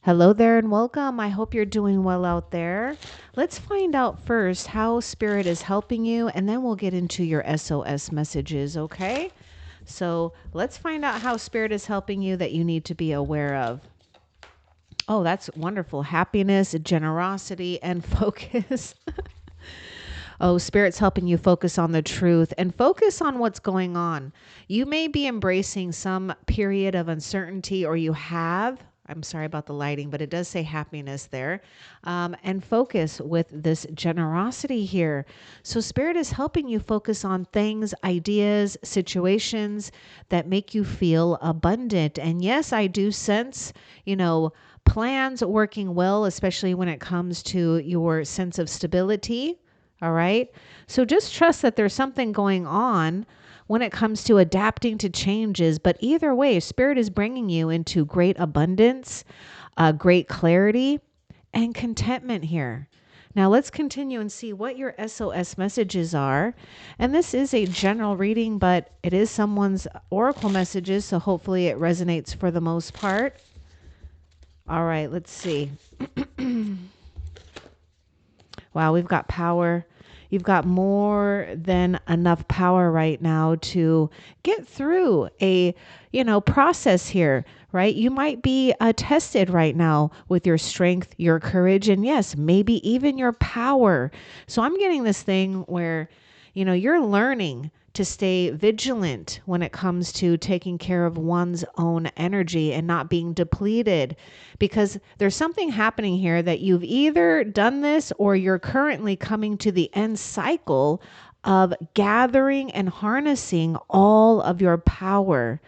Hello there and welcome. I hope you're doing well out there. Let's find out first how Spirit is helping you, and then we'll get into your SOS messages, okay? So let's find out how Spirit is helping you that you need to be aware of. Oh, that's wonderful. Happiness, generosity, and focus. Oh, Spirit's helping you focus on the truth and focus on what's going on. You may be embracing some period of uncertainty, or you have. I'm sorry about the lighting, but it does say happiness there. And focus with this generosity here. So, Spirit is helping you focus on things, ideas, situations that make you feel abundant. And yes, I do sense, plans working well, especially when it comes to your sense of stability. All right. So just trust that there's something going on when it comes to adapting to changes. But either way, Spirit is bringing you into great abundance, great clarity, and contentment here. Now let's continue and see what your SOS messages are. And this is a general reading, but it is someone's oracle messages. So hopefully it resonates for the most part. All right, let's see. Wow, we've got power. You've got more than enough power right now to get through a, process here, right? You might be tested right now with your strength, your courage, and yes, maybe even your power. So I'm getting this thing where, you're learning to stay vigilant when it comes to taking care of one's own energy and not being depleted, because there's something happening here that you've either done this or you're currently coming to the end cycle of gathering and harnessing all of your power.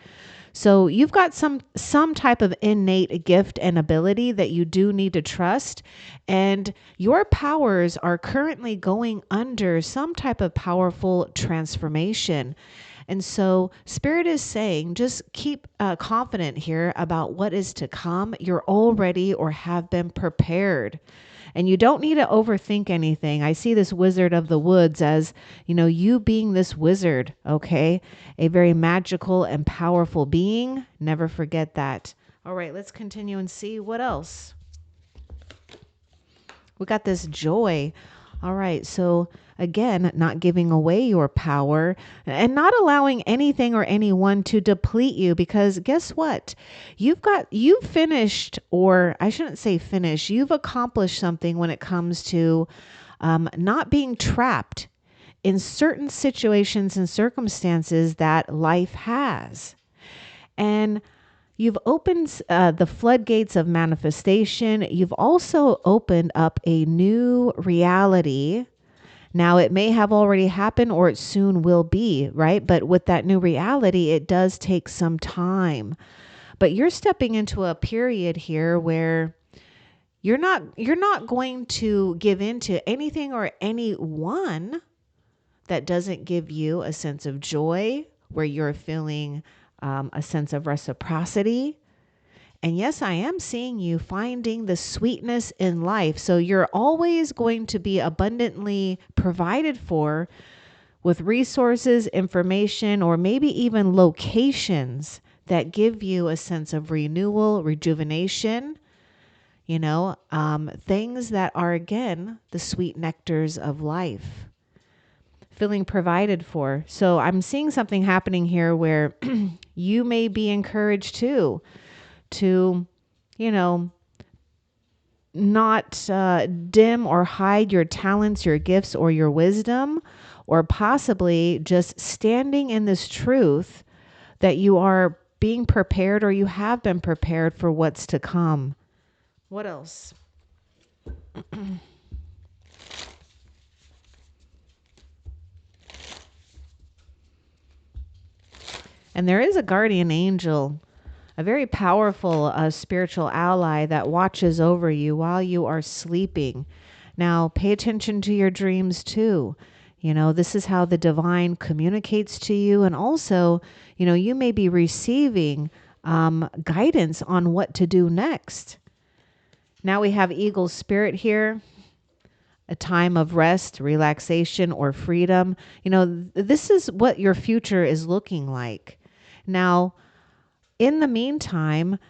So you've got some type of innate gift and ability that you do need to trust, and your powers are currently going under some type of powerful transformation. And so Spirit is saying, just keep confident here about what is to come. You're already or have been prepared. And you don't need to overthink anything. I see this wizard of the woods as, you being this wizard, okay? A very magical and powerful being. Never forget that. All right, let's continue and see what else. We got this joy. All right, so again, not giving away your power and not allowing anything or anyone to deplete you, because guess what? You've finished, or I shouldn't say finish, you've accomplished something when it comes to not being trapped in certain situations and circumstances that life has. And you've opened the floodgates of manifestation. You've also opened up a new reality. Now, it may have already happened or it soon will be, right? But with that new reality, it does take some time. But you're stepping into a period here where you're not going to give in to anything or anyone that doesn't give you a sense of joy, where you're feeling a sense of reciprocity. And yes, I am seeing you finding the sweetness in life. So you're always going to be abundantly provided for with resources, information, or maybe even locations that give you a sense of renewal, rejuvenation, things that are, again, the sweet nectars of life. Feeling provided for. So I'm seeing something happening here where you may be encouraged too to, not dim or hide your talents, your gifts, or your wisdom, or possibly just standing in this truth that you are being prepared, or you have been prepared for what's to come. What else? And there is a guardian angel, a very powerful spiritual ally that watches over you while you are sleeping. Now, pay attention to your dreams too. This is how the divine communicates to you. And also, you may be receiving guidance on what to do next. Now we have Eagle Spirit here. A time of rest, relaxation, or freedom. This is what your future is looking like. Now, in the meantime,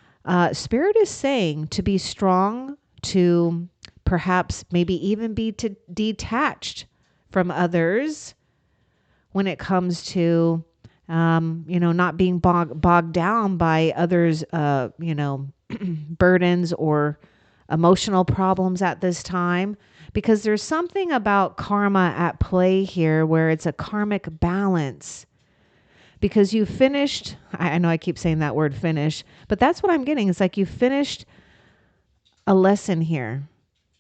Spirit is saying to be strong, to perhaps maybe even be detached from others when it comes to, not being bogged down by others, burdens or emotional problems at this time. Because there's something about karma at play here where it's a karmic balance. Because you finished, I know I keep saying that word finish, but that's what I'm getting. It's like you finished a lesson here.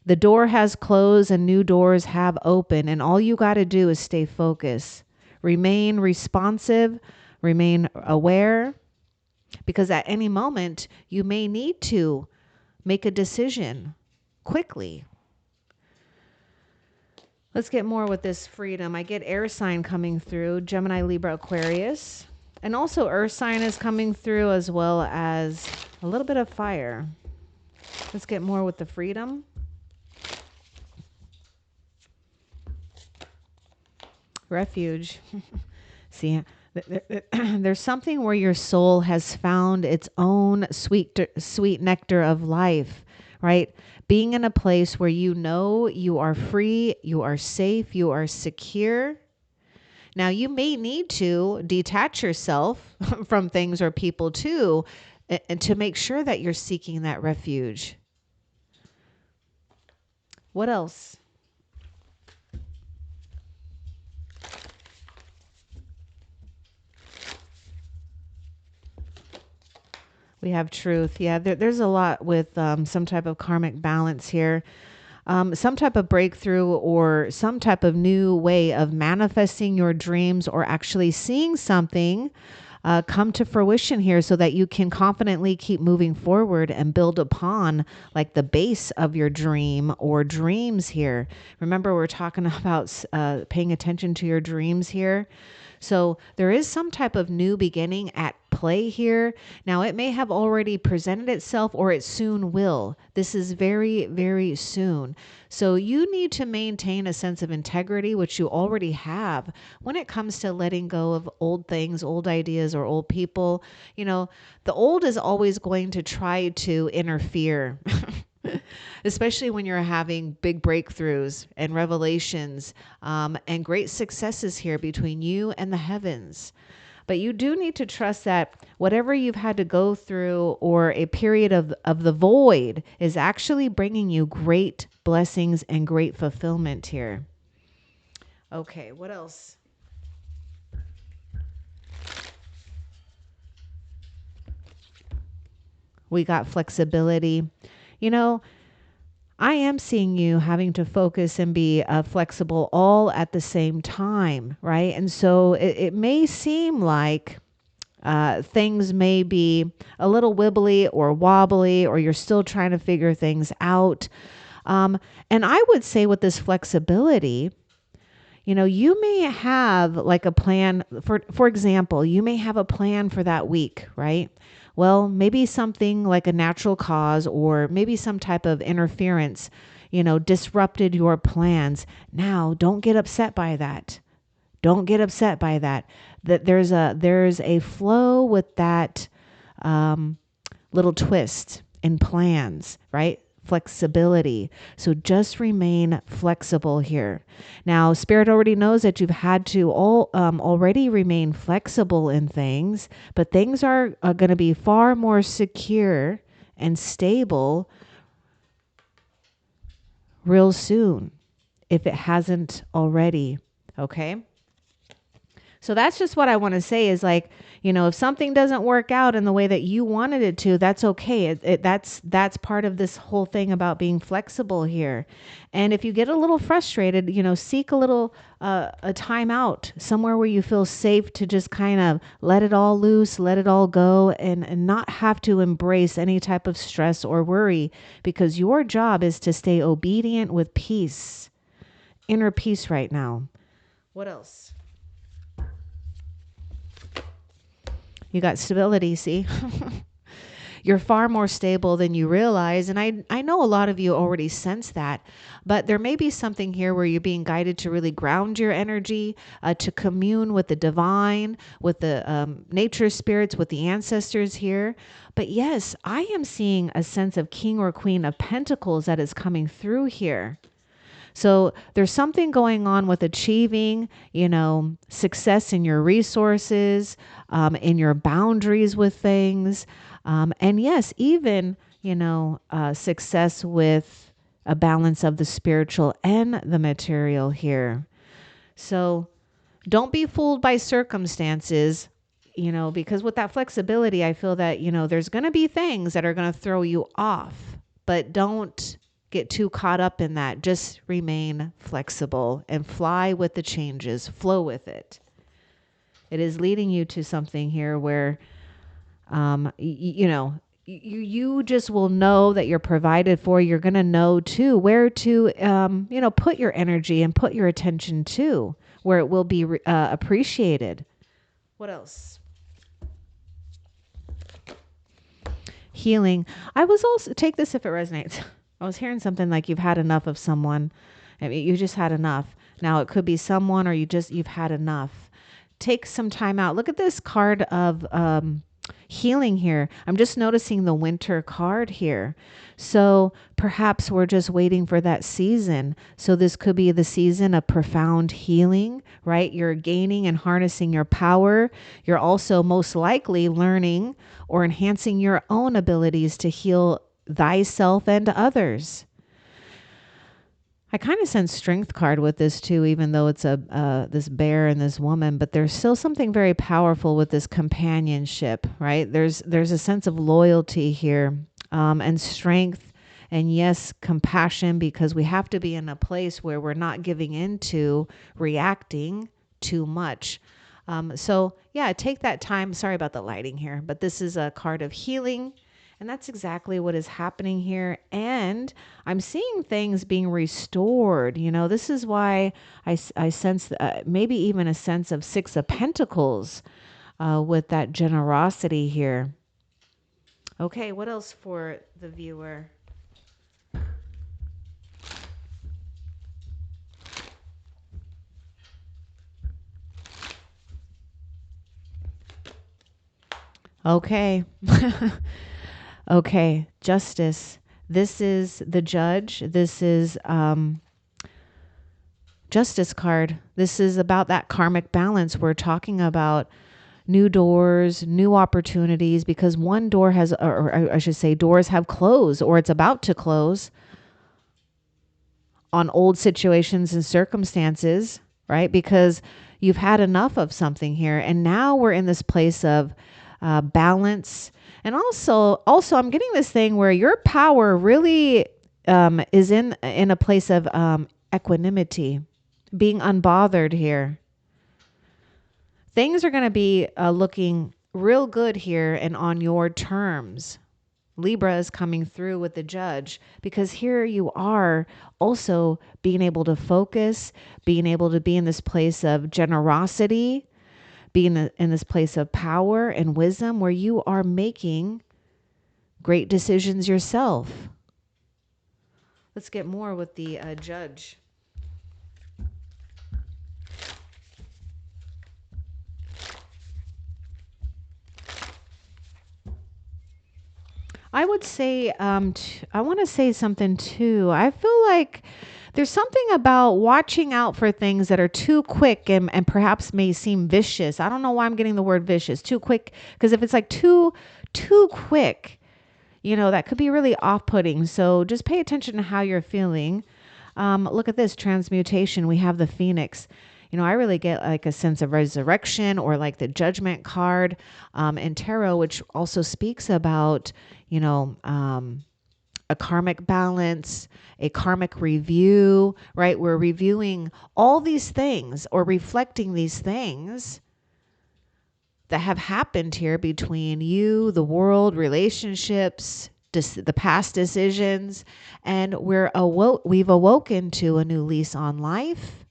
The door has closed and new doors have opened, and all you got to do is stay focused, remain responsive, remain aware, because at any moment you may need to make a decision quickly. Let's get more with this freedom. I get air sign coming through, Gemini, Libra, Aquarius, and also earth sign is coming through, as well as a little bit of fire. Let's get more with the freedom. Refuge. See, there's something where your soul has found its own sweet nectar of life, right? Being in a place where you know you are free, you are safe, you are secure. Now, you may need to detach yourself from things or people too, and to make sure that you're seeking that refuge. What else? We have truth. Yeah, there's a lot with some type of karmic balance here. Some type of breakthrough or some type of new way of manifesting your dreams or actually seeing something come to fruition here so that you can confidently keep moving forward and build upon like the base of your dream or dreams here. Remember, we're talking about paying attention to your dreams here. So there is some type of new beginning at play here. Now, it may have already presented itself or it soon will. This is very, very soon. So you need to maintain a sense of integrity, which you already have when it comes to letting go of old things, old ideas, or old people. The old is always going to try to interfere. Especially when you're having big breakthroughs and revelations and great successes here between you and the heavens. But you do need to trust that whatever you've had to go through or a period of the void is actually bringing you great blessings and great fulfillment here. Okay, what else? We got flexibility. You know, I am seeing you having to focus and be flexible all at the same time, right? And so it may seem like things may be a little wibbly or wobbly, or you're still trying to figure things out. And I would say with this flexibility, you may have like a plan for example, you may have a plan for that week, right? Well, maybe something like a natural cause or maybe some type of interference, disrupted your plans. Now, don't get upset by that. Don't get upset by that. That there's a flow with that little twist in plans, right? Flexibility. So just remain flexible here. Now, Spirit already knows that you've had to already remain flexible in things, but things are going to be far more secure and stable real soon, if it hasn't already. Okay. So that's just what I want to say is like, if something doesn't work out in the way that you wanted it to, that's okay. That's part of this whole thing about being flexible here. And if you get a little frustrated, seek a little a time out somewhere where you feel safe to just kind of let it all loose, let it all go, and not have to embrace any type of stress or worry, because your job is to stay obedient with peace, inner peace right now. What else? You got stability, see? you're far more stable than you realize. And I know a lot of you already sense that, but there may be something here where you're being guided to really ground your energy, to commune with the divine, with the nature spirits, with the ancestors here. But yes, I am seeing a sense of King or Queen of Pentacles that is coming through here. So there's something going on with achieving, success in your resources, in your boundaries with things. And yes, even, success with a balance of the spiritual and the material here. So don't be fooled by circumstances, because with that flexibility, I feel that, there's going to be things that are going to throw you off, but don't get too caught up in that. Just remain flexible and fly with the changes, flow with it. It is leading you to something here where, you just will know that you're provided for. You're going to know too where to, put your energy and put your attention to, where it will be appreciated. What else? Healing. I was also, take this if it resonates. I was hearing something like you've had enough of someone. I mean, you just had enough. Now it could be someone, or you've had enough. Take some time out. Look at this card of healing here. I'm just noticing the winter card here. So perhaps we're just waiting for that season. So this could be the season of profound healing, right? You're gaining and harnessing your power. You're also most likely learning or enhancing your own abilities to heal thyself and others. I kind of sense strength card with this too, even though it's this bear and this woman, but there's still something very powerful with this companionship, right? There's a sense of loyalty here, and strength, and yes, compassion, because we have to be in a place where we're not giving into reacting too much. So yeah, take that time. Sorry about the lighting here, but this is a card of healing. And that's exactly what is happening here. And I'm seeing things being restored. This is why I sense maybe even a sense of Six of Pentacles with that generosity here. Okay, what else for the viewer? Okay. Okay, justice. This is the judge. This is justice card. This is about that karmic balance. We're talking about new doors, new opportunities, because one door has, or I should say, doors have closed, or it's about to close on old situations and circumstances, right? Because you've had enough of something here. And now we're in this place of balance. And also I'm getting this thing where your power really is in a place of equanimity, being unbothered here. Things are going to be looking real good here and on your terms. Libra is coming through with the judge, because here you are also being able to focus, being able to be in this place of generosity, being in this place of power and wisdom, where you are making great decisions yourself. Let's get more with the judge. I would say, I want to say something too. I feel like there's something about watching out for things that are too quick and perhaps may seem vicious. I don't know why I'm getting the word vicious, too quick. Because if it's like too quick, that could be really off-putting. So just pay attention to how you're feeling. Look at this transmutation. We have the Phoenix. I really get like a sense of resurrection, or like the Judgment card in tarot, which also speaks about, a karmic balance, a karmic review, right? We're reviewing all these things, or reflecting these things that have happened here between you, the world, relationships, the past decisions, and we've awoken to a new lease on life,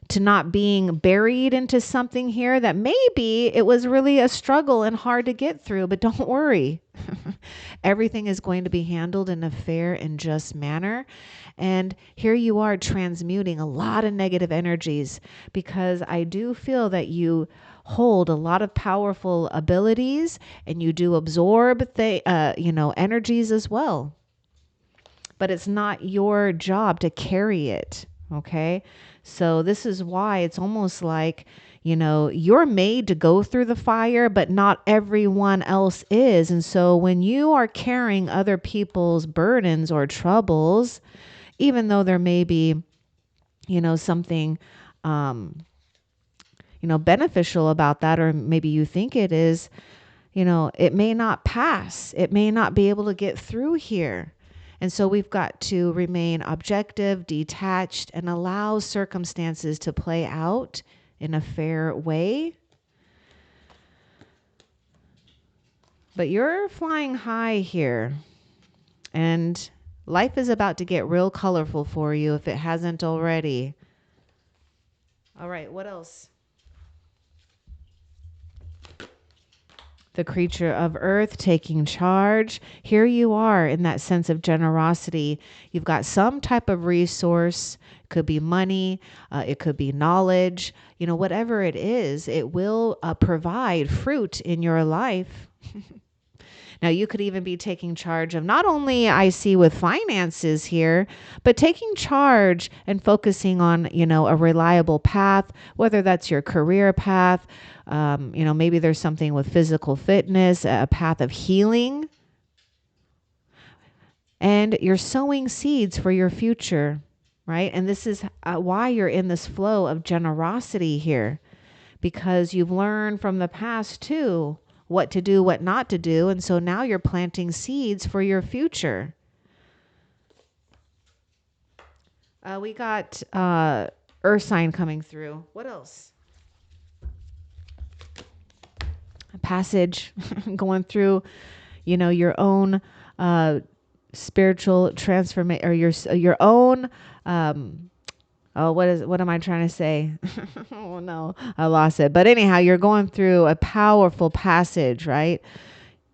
to not being buried into something here that maybe it was really a struggle and hard to get through, but don't worry. Everything is going to be handled in a fair and just manner. And here you are transmuting a lot of negative energies, because I do feel that you hold a lot of powerful abilities and you do absorb energies as well. But it's not your job to carry it. Okay. So this is why it's almost like, you're made to go through the fire, but not everyone else is. And so when you are carrying other people's burdens or troubles, even though there may be, something, beneficial about that, or maybe you think it is, it may not pass. It may not be able to get through here. And so we've got to remain objective, detached, and allow circumstances to play out in a fair way. But you're flying high here. And life is about to get real colorful for you if it hasn't already. All right, what else? The creature of earth taking charge. Here you are in that sense of generosity. You've got some type of resource. It could be money. It could be knowledge. Whatever it is, it will provide fruit in your life. Now, you could even be taking charge of, not only I see with finances here, but taking charge and focusing on, a reliable path, whether that's your career path. Maybe there's something with physical fitness, a path of healing. And you're sowing seeds for your future, right? And this is why you're in this flow of generosity here, because you've learned from the past too what to do, what not to do. And so now you're planting seeds for your future. We got earth sign coming through. What else? A passage going through, your own spiritual transformation, or your own what am I trying to say? Oh no, I lost it. But anyhow, you're going through a powerful passage, right?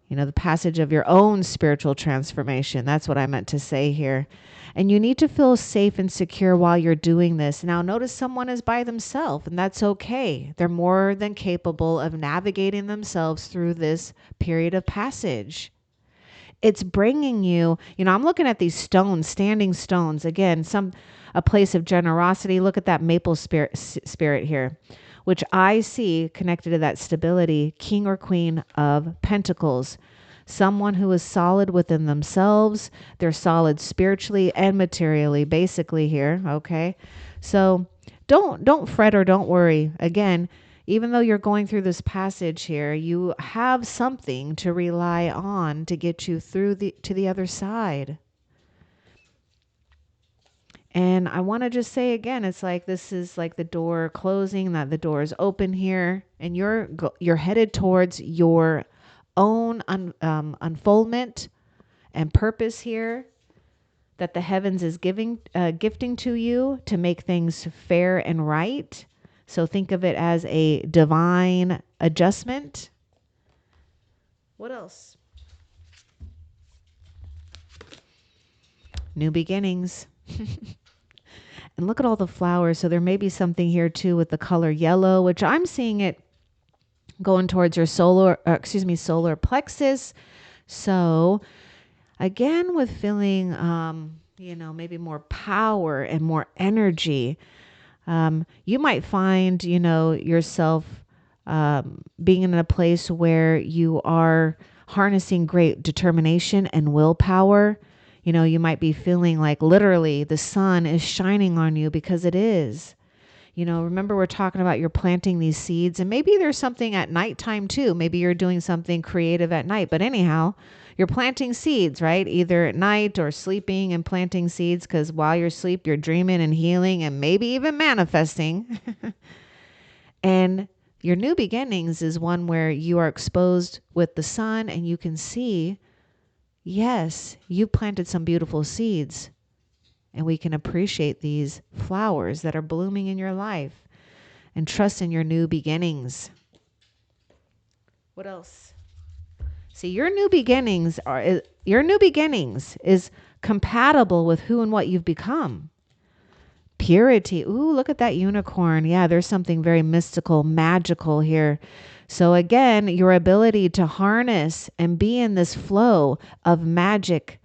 The passage of your own spiritual transformation. That's what I meant to say here. And you need to feel safe and secure while you're doing this. Now, notice someone is by themselves, and that's okay. They're more than capable of navigating themselves through this period of passage. It's bringing you, I'm looking at these stones, standing stones. Again, a place of generosity. Look at that maple spirit here, which I see connected to that stability, king or queen of pentacles. Someone who is solid within themselves. They're solid spiritually and materially, basically here. Okay. So don't fret or don't worry. Again, even though you're going through this passage here, you have something to rely on to get you through to the other side. And I want to just say again, it's like this is like the door closing, that the door is open here, and you're headed towards your own unfoldment and purpose here that the heavens is gifting to you to make things fair and right. So think of it as a divine adjustment. What else? New beginnings. And look at all the flowers. So there may be something here too with the color yellow, which I'm seeing it going towards your solar plexus. So again, with feeling, maybe more power and more energy, you might find, yourself being in a place where you are harnessing great determination and willpower. You might be feeling like literally the sun is shining on you, because it is. Remember we're talking about you're planting these seeds, and maybe there's something at nighttime too. Maybe you're doing something creative at night, but anyhow, you're planting seeds, right? Either at night or sleeping and planting seeds, because while you're asleep, you're dreaming and healing and maybe even manifesting. And your new beginnings is one where you are exposed with the sun and you can see, yes, you planted some beautiful seeds, and we can appreciate these flowers that are blooming in your life. and trust in your new beginnings. What else? See, your new beginnings is compatible with who and what you've become. Purity. Ooh, look at that unicorn. Yeah, there's something very mystical, magical here. So again, your ability to harness and be in this flow of magic,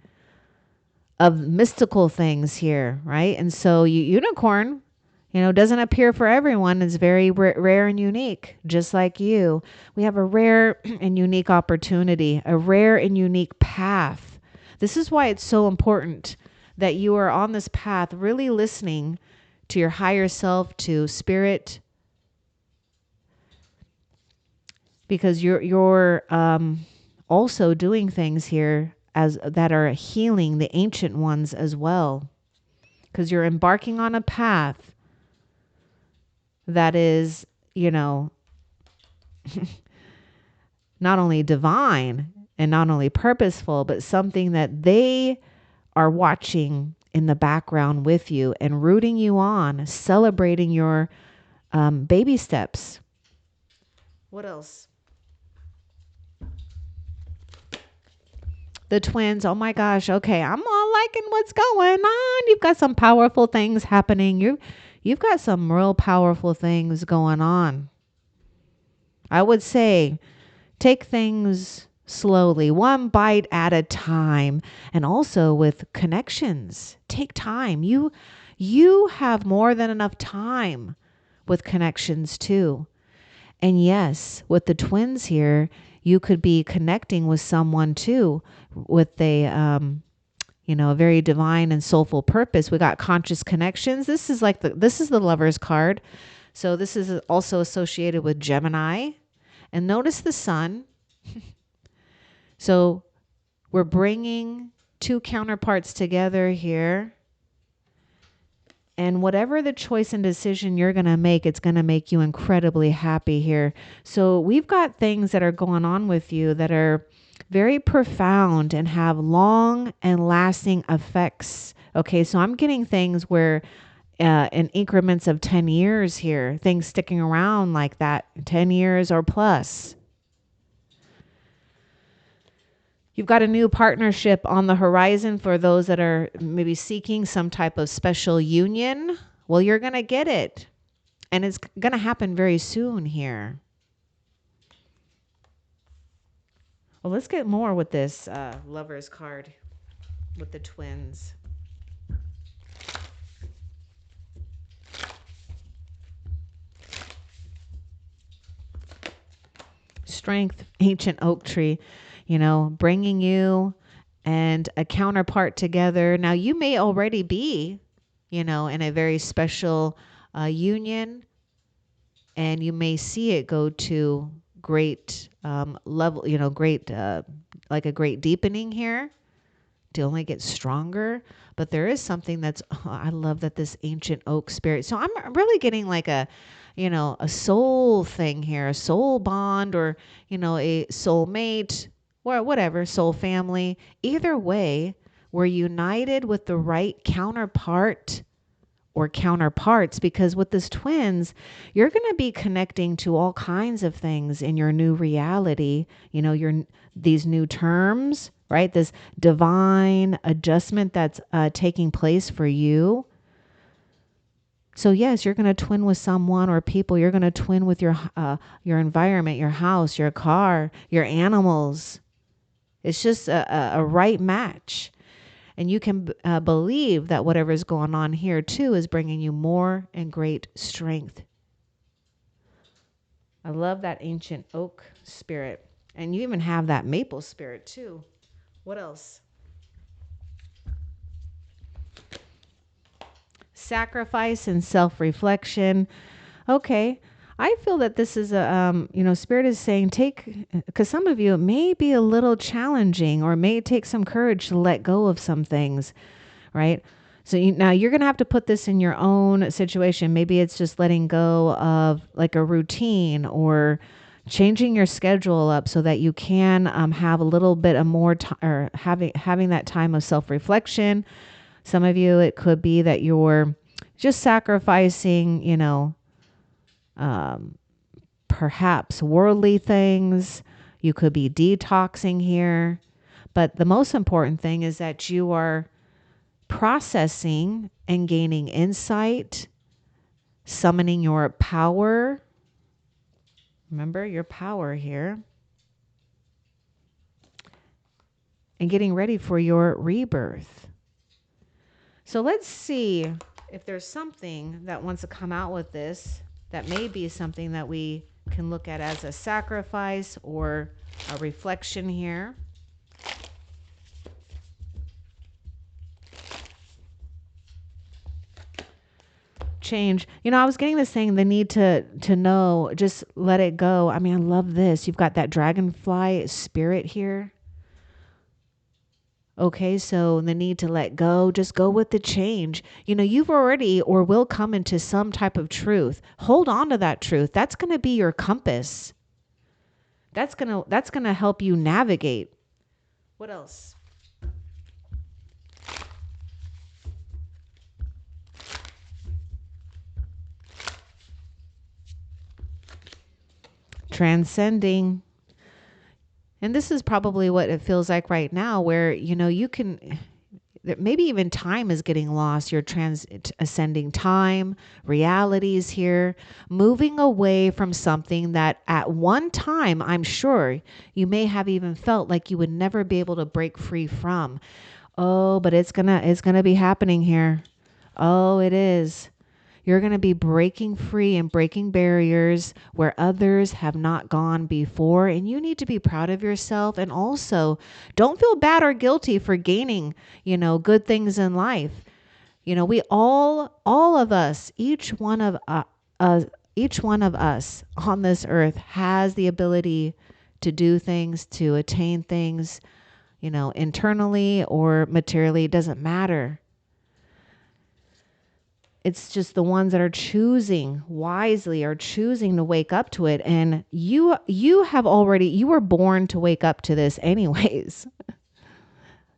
of mystical things here, right? And so unicorn, doesn't appear for everyone. It's very rare and unique, just like you. We have a rare and unique opportunity, a rare and unique path. This is why it's so important that you are on this path, really listening to your higher self, to spirit, because you're also doing things here as that are healing the ancient ones as well, because you're embarking on a path that is, not only divine and not only purposeful, but something that they are watching in the background with you and rooting you on, celebrating your baby steps. What else? The twins. Oh my gosh. Okay. I'm all liking what's going on. You've got some powerful things happening. You've got some real powerful things going on. I would say take things slowly, one bite at a time, and also with connections. Take time. You have more than enough time with connections too. And yes, with the twins here, you could be connecting with someone too with a very divine and soulful purpose. We got conscious connections. This is the Lover's card. So this is also associated with Gemini. And notice the sun. So we're bringing two counterparts together here. And whatever the choice and decision you're going to make, it's going to make you incredibly happy here. So we've got things that are going on with you that are very profound and have long and lasting effects. Okay, so I'm getting things where in increments of 10 years here, things sticking around like that, 10 years or plus. You've got a new partnership on the horizon for those that are maybe seeking some type of special union. Well, you're going to get it. And it's going to happen very soon here. Well, let's get more with this Lover's card with the twins. Strength, ancient oak tree, bringing you and a counterpart together. Now, you may already be, in a very special union, and you may see it go to great level, like a great deepening here to only get stronger. But there is something I love that this ancient oak spirit. So I'm really getting like a soul thing here, a soul bond, or, a soul mate, or whatever, soul family. Either way, we're united with the right counterpart or counterparts, because with this twins, you're going to be connecting to all kinds of things in your new reality, these new terms, right? This divine adjustment that's taking place for you. So yes, you're going to twin with someone or people. You're going to twin with your environment, your house, your car, your animals. It's just a right match. And you can believe that whatever is going on here too is bringing you more and great strength. I love that ancient oak spirit. And you even have that maple spirit too. What else? Sacrifice and self-reflection. Okay. I feel that this is Spirit is saying because some of you, it may be a little challenging or may take some courage to let go of some things, right? So now you're going to have to put this in your own situation. Maybe it's just letting go of like a routine or changing your schedule up so that you can have a little bit of more time, or having that time of self-reflection. Some of you, it could be that you're just sacrificing, perhaps worldly things. You could be detoxing here. But the most important thing is that you are processing and gaining insight, summoning your power. Remember your power here. And getting ready for your rebirth. So let's see if there's something that wants to come out with this that may be something that we can look at as a sacrifice or a reflection here. Change. I was getting this saying the need to know, just let it go. I mean, I love this. You've got that dragonfly spirit here. Okay, so the need to let go, just go with the change. You've already or will come into some type of truth. Hold on to that truth. That's going to be your compass. That's going to help you navigate. What else? Transcending. And this is probably what it feels like right now, where, you can, maybe even time is getting lost. You're ascending time, realities here, moving away from something that at one time, I'm sure you may have even felt like you would never be able to break free from. Oh, but it's gonna be happening here. Oh, it is. You're going to be breaking free and breaking barriers where others have not gone before. And you need to be proud of yourself. And also, don't feel bad or guilty for gaining, good things in life. We all of us, each one of us on this earth has the ability to do things, to attain things, internally or materially. It doesn't matter. It's just the ones that are choosing wisely, are choosing to wake up to it. And you were born to wake up to this anyways.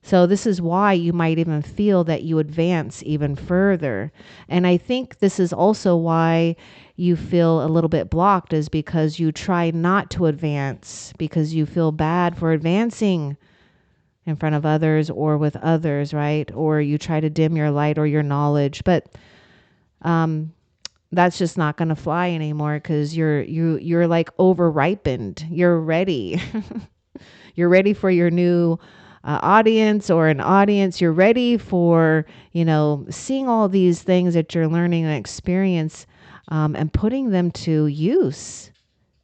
So this is why you might even feel that you advance even further. And I think this is also why you feel a little bit blocked, is because you try not to advance because you feel bad for advancing in front of others or with others, right? Or you try to dim your light or your knowledge. But that's just not going to fly anymore, because you're like over ripened. You're ready. You're ready for your new audience or an audience. You're ready for, seeing all these things that you're learning and experience, and putting them to use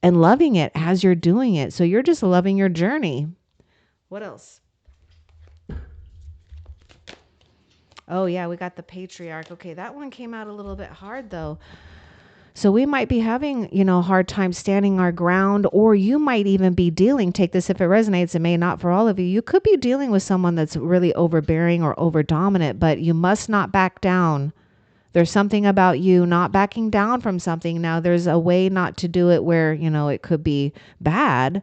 and loving it as you're doing it. So you're just loving your journey. What else? Oh, yeah, we got the patriarch. Okay, that one came out a little bit hard, though. So we might be having, a hard time standing our ground, or you might even be take this if it resonates. It may not for all of you. You could be dealing with someone that's really overbearing or over dominant, but you must not back down. There's something about you not backing down from something. Now, there's a way not to do it where, it could be bad.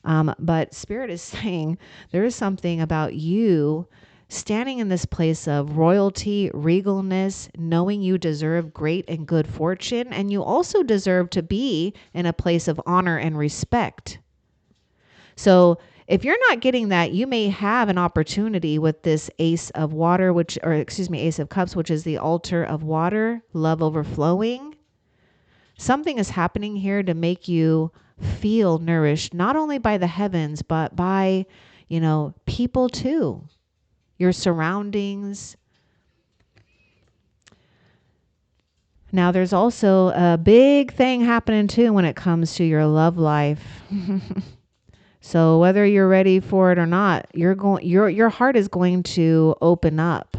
But Spirit is saying there is something about you standing in this place of royalty, regalness, knowing you deserve great and good fortune, and you also deserve to be in a place of honor and respect. So if you're not getting that, you may have an opportunity with this Ace of Water, Ace of Cups, which is the altar of water, love overflowing. Something is happening here to make you feel nourished, not only by the heavens, but by, people too. Your surroundings. Now, there's also a big thing happening too when it comes to your love life. So whether you're ready for it or not, your heart is going to open up,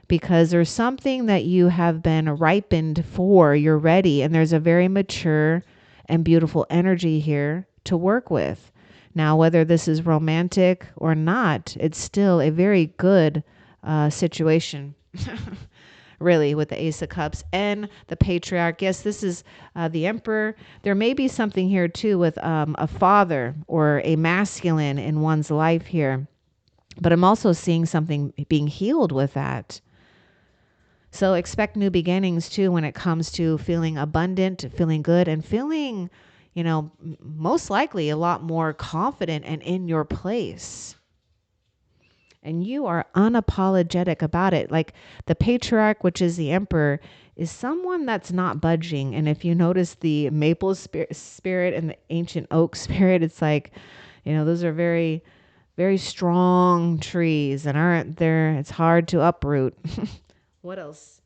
because there's something that you have been ripened for. You're ready, and there's a very mature and beautiful energy here to work with. Now, whether this is romantic or not, it's still a very good situation, really, with the Ace of Cups and the Patriarch. Yes, this is the Emperor. There may be something here, too, with a father or a masculine in one's life here. But I'm also seeing something being healed with that. So expect new beginnings too when it comes to feeling abundant, feeling good, and feeling, most likely a lot more confident and in your place. And you are unapologetic about it. Like the patriarch, which is the emperor, is someone that's not budging. And if you notice the maple spirit and the ancient oak spirit, it's like, those are very, very strong trees and aren't there. It's hard to uproot. What else?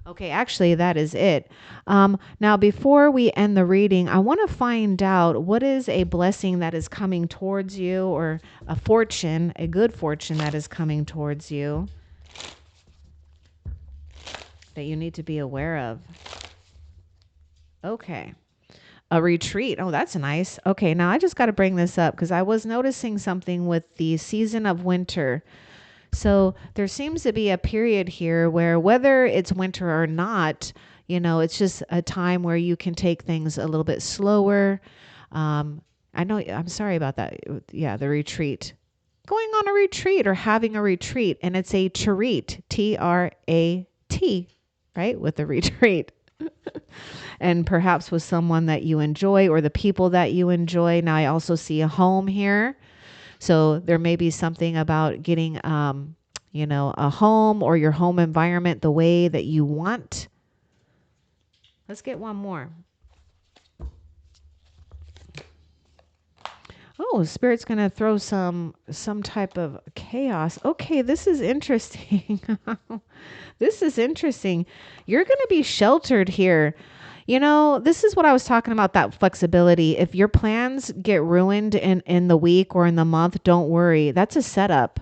Okay, actually, that is it. Now, before we end the reading, I want to find out what is a blessing that is coming towards you, or a fortune, a good fortune that is coming towards you that you need to be aware of. Okay. A retreat. Oh, that's nice. Okay, now I just got to bring this up because I was noticing something with the season of winter. So there seems to be a period here where, whether it's winter or not, it's just a time where you can take things a little bit slower. I know, I'm sorry about that. Yeah, the retreat. Going on a retreat or having a retreat, and it's a treat, Trat, right? With a retreat. And perhaps with someone that you enjoy or the people that you enjoy. Now, I also see a home here. So there may be something about getting, a home or your home environment the way that you want. Let's get one more. Oh, Spirit's going to throw some type of chaos. Okay, this is interesting. This is interesting. You're going to be sheltered here. This is what I was talking about, that flexibility. If your plans get ruined in the week or in the month, don't worry. That's a setup.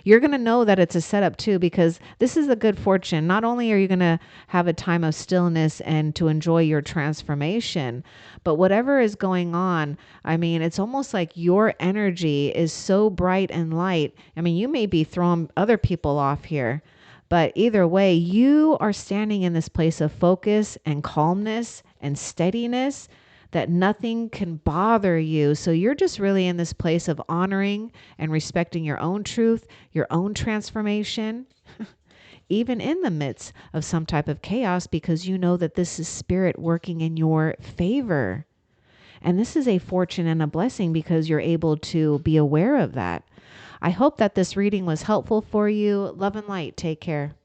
You're going to know that it's a setup too, because this is a good fortune. Not only are you going to have a time of stillness and to enjoy your transformation, but whatever is going on, I mean, it's almost like your energy is so bright and light. I mean, you may be throwing other people off here, but either way, you are standing in this place of focus and calmness and steadiness that nothing can bother you. So you're just really in this place of honoring and respecting your own truth, your own transformation, even in the midst of some type of chaos, because you know that this is Spirit working in your favor. And this is a fortune and a blessing because you're able to be aware of that. I hope that this reading was helpful for you. Love and light. Take care.